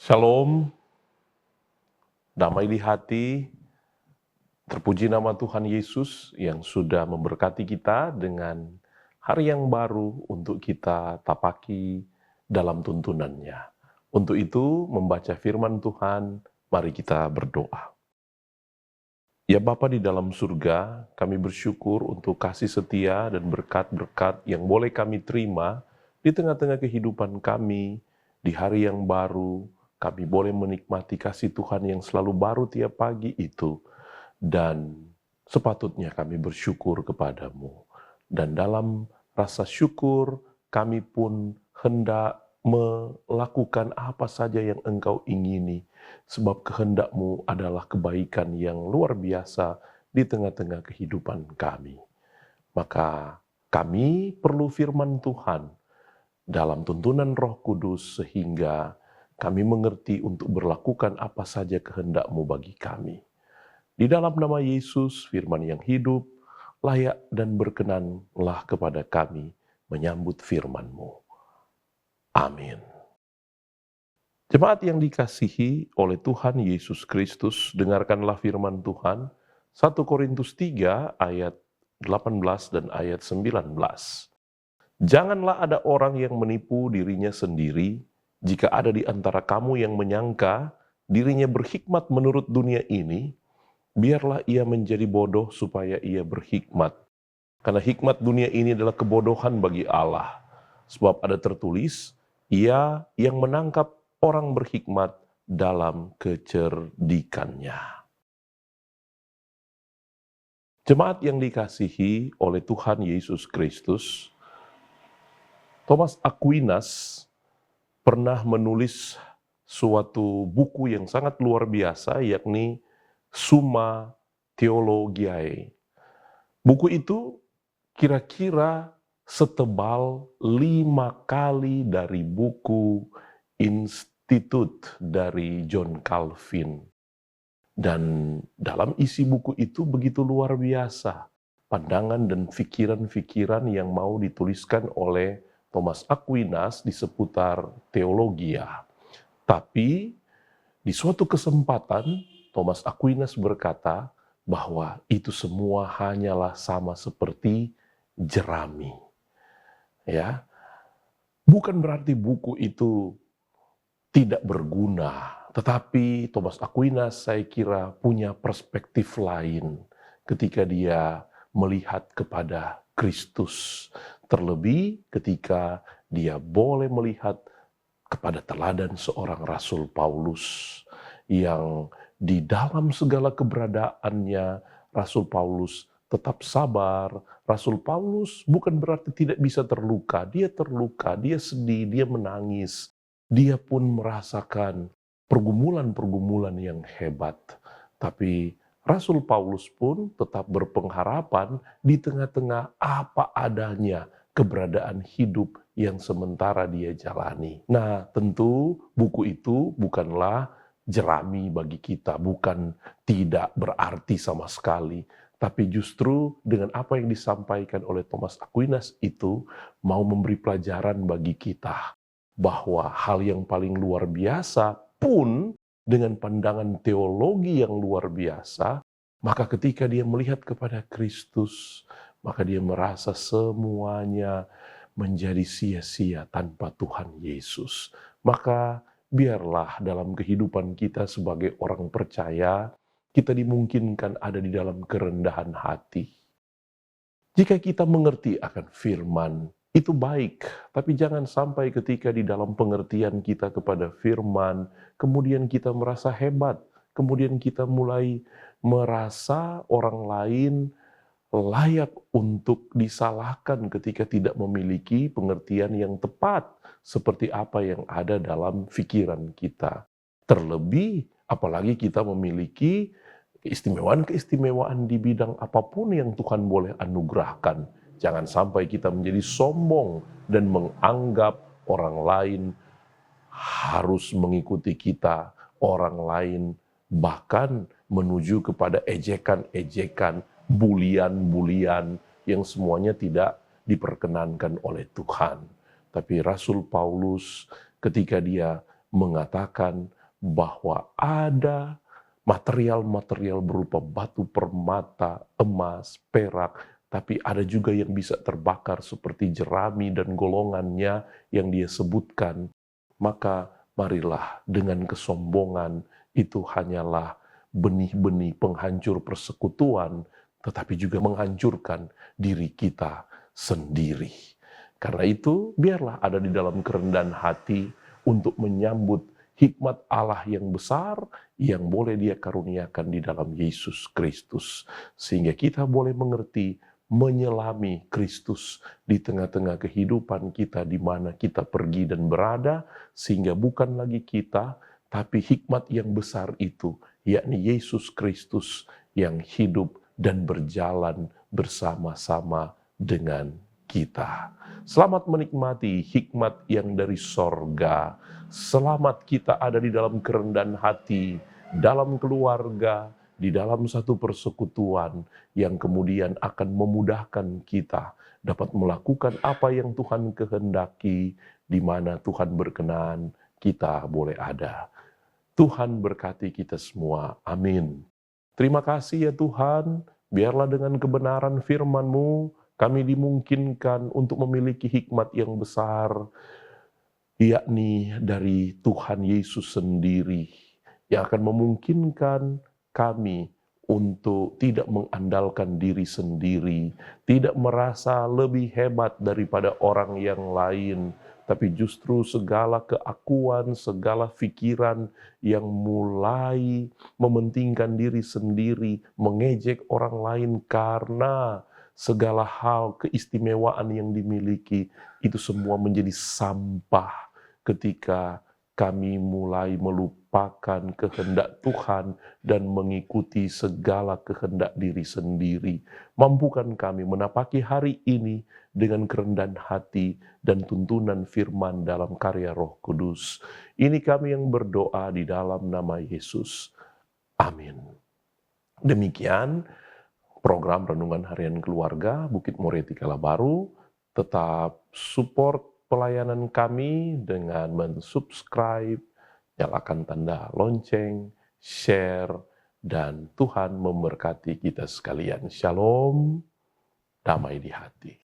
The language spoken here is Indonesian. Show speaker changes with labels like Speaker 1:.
Speaker 1: Shalom, damai di hati, terpuji nama Tuhan Yesus yang sudah memberkati kita dengan hari yang baru untuk kita tapaki dalam tuntunannya. Untuk itu, membaca firman Tuhan, mari kita berdoa. Ya Bapa di dalam surga, kami bersyukur untuk kasih setia dan berkat-berkat yang boleh kami terima di tengah-tengah kehidupan kami, di hari yang baru, kami boleh menikmati kasih Tuhan yang selalu baru tiap pagi itu. Dan sepatutnya kami bersyukur kepadamu. Dan dalam rasa syukur, kami pun hendak melakukan apa saja yang Engkau ingini. Sebab kehendak-Mu adalah kebaikan yang luar biasa di tengah-tengah kehidupan kami. Maka kami perlu firman Tuhan dalam tuntunan Roh Kudus sehingga kami mengerti untuk berlakukan apa saja kehendak-Mu bagi kami. Di dalam nama Yesus, firman yang hidup, layak dan berkenanlah kepada kami menyambut firman-Mu. Amin. Jemaat yang dikasihi oleh Tuhan Yesus Kristus, dengarkanlah firman Tuhan, 1 Korintus 3 ayat 18 dan ayat 19. Janganlah ada orang yang menipu dirinya sendiri, jika ada di antara kamu yang menyangka dirinya berhikmat menurut dunia ini, biarlah ia menjadi bodoh supaya ia berhikmat. Karena hikmat dunia ini adalah kebodohan bagi Allah. Sebab ada tertulis, ia yang menangkap orang berhikmat dalam kecerdikannya. Jemaat yang dikasihi oleh Tuhan Yesus Kristus, Thomas Aquinas pernah menulis suatu buku yang sangat luar biasa, yakni Summa Theologiae. Buku itu kira-kira setebal 5 kali dari buku Institut dari John Calvin. Dan dalam isi buku itu begitu luar biasa pandangan dan pikiran-pikiran yang mau dituliskan oleh Thomas Aquinas di seputar teologia. Tapi di suatu kesempatan Thomas Aquinas berkata bahwa itu semua hanyalah sama seperti jerami. Ya, bukan berarti buku itu tidak berguna, tetapi Thomas Aquinas saya kira punya perspektif lain ketika dia melihat kepada Kristus. Terlebih ketika dia boleh melihat kepada teladan seorang Rasul Paulus yang di dalam segala keberadaannya Rasul Paulus tetap sabar. Rasul Paulus bukan berarti tidak bisa terluka, dia sedih, dia menangis. Dia pun merasakan pergumulan-pergumulan yang hebat. Tapi Rasul Paulus pun tetap berpengharapan di tengah-tengah apa adanya keberadaan hidup yang sementara dia jalani. Nah, tentu buku itu bukanlah jerami bagi kita, bukan tidak berarti sama sekali. Tapi justru dengan apa yang disampaikan oleh Thomas Aquinas itu mau memberi pelajaran bagi kita bahwa hal yang paling luar biasa pun dengan pandangan teologi yang luar biasa, maka ketika dia melihat kepada Kristus, maka dia merasa semuanya menjadi sia-sia tanpa Tuhan Yesus. Maka biarlah dalam kehidupan kita sebagai orang percaya, kita dimungkinkan ada di dalam kerendahan hati. Jika kita mengerti akan firman, itu baik, tapi jangan sampai ketika di dalam pengertian kita kepada firman, kemudian kita merasa hebat, kemudian kita mulai merasa orang lain layak untuk disalahkan ketika tidak memiliki pengertian yang tepat seperti apa yang ada dalam pikiran kita. Terlebih, apalagi kita memiliki keistimewaan-keistimewaan di bidang apapun yang Tuhan boleh anugerahkan. Jangan sampai kita menjadi sombong dan menganggap orang lain harus mengikuti kita, orang lain bahkan menuju kepada ejekan-ejekan, bulian-bulian yang semuanya tidak diperkenankan oleh Tuhan. Tapi Rasul Paulus ketika dia mengatakan bahwa ada material-material berupa batu permata, emas, perak, tapi ada juga yang bisa terbakar seperti jerami dan golongannya yang dia sebutkan. Maka marilah dengan kesombongan itu hanyalah benih-benih penghancur persekutuan, tetapi juga menghancurkan diri kita sendiri. Karena itu, biarlah ada di dalam kerendahan hati untuk menyambut hikmat Allah yang besar yang boleh Dia karuniakan di dalam Yesus Kristus. Sehingga kita boleh mengerti, menyelami Kristus di tengah-tengah kehidupan kita di mana kita pergi dan berada, sehingga bukan lagi kita, tapi hikmat yang besar itu, yakni Yesus Kristus yang hidup dan berjalan bersama-sama dengan kita. Selamat menikmati hikmat yang dari sorga. Selamat kita ada di dalam kerendahan hati, dalam keluarga, di dalam satu persekutuan yang kemudian akan memudahkan kita dapat melakukan apa yang Tuhan kehendaki, di mana Tuhan berkenan kita boleh ada. Tuhan berkati kita semua. Amin. Terima kasih ya Tuhan, biarlah dengan kebenaran firman-Mu kami dimungkinkan untuk memiliki hikmat yang besar, yakni dari Tuhan Yesus sendiri, yang akan memungkinkan kami untuk tidak mengandalkan diri sendiri, tidak merasa lebih hebat daripada orang yang lain, tapi justru segala keakuan, segala pikiran yang mulai mementingkan diri sendiri, mengejek orang lain karena segala hal keistimewaan yang dimiliki, itu semua menjadi sampah ketika kami mulai melupakan kehendak Tuhan dan mengikuti segala kehendak diri sendiri. Mampukan kami menapaki hari ini dengan kerendahan hati dan tuntunan firman dalam karya Roh Kudus. Ini kami yang berdoa di dalam nama Yesus. Amin. Demikian program Renungan Harian Keluarga Bukit Moretti Kalabaru. Tetap support pelayanan kami dengan mensubscribe, nyalakan tanda lonceng, share, dan Tuhan memberkati kita sekalian. Shalom, damai di hati.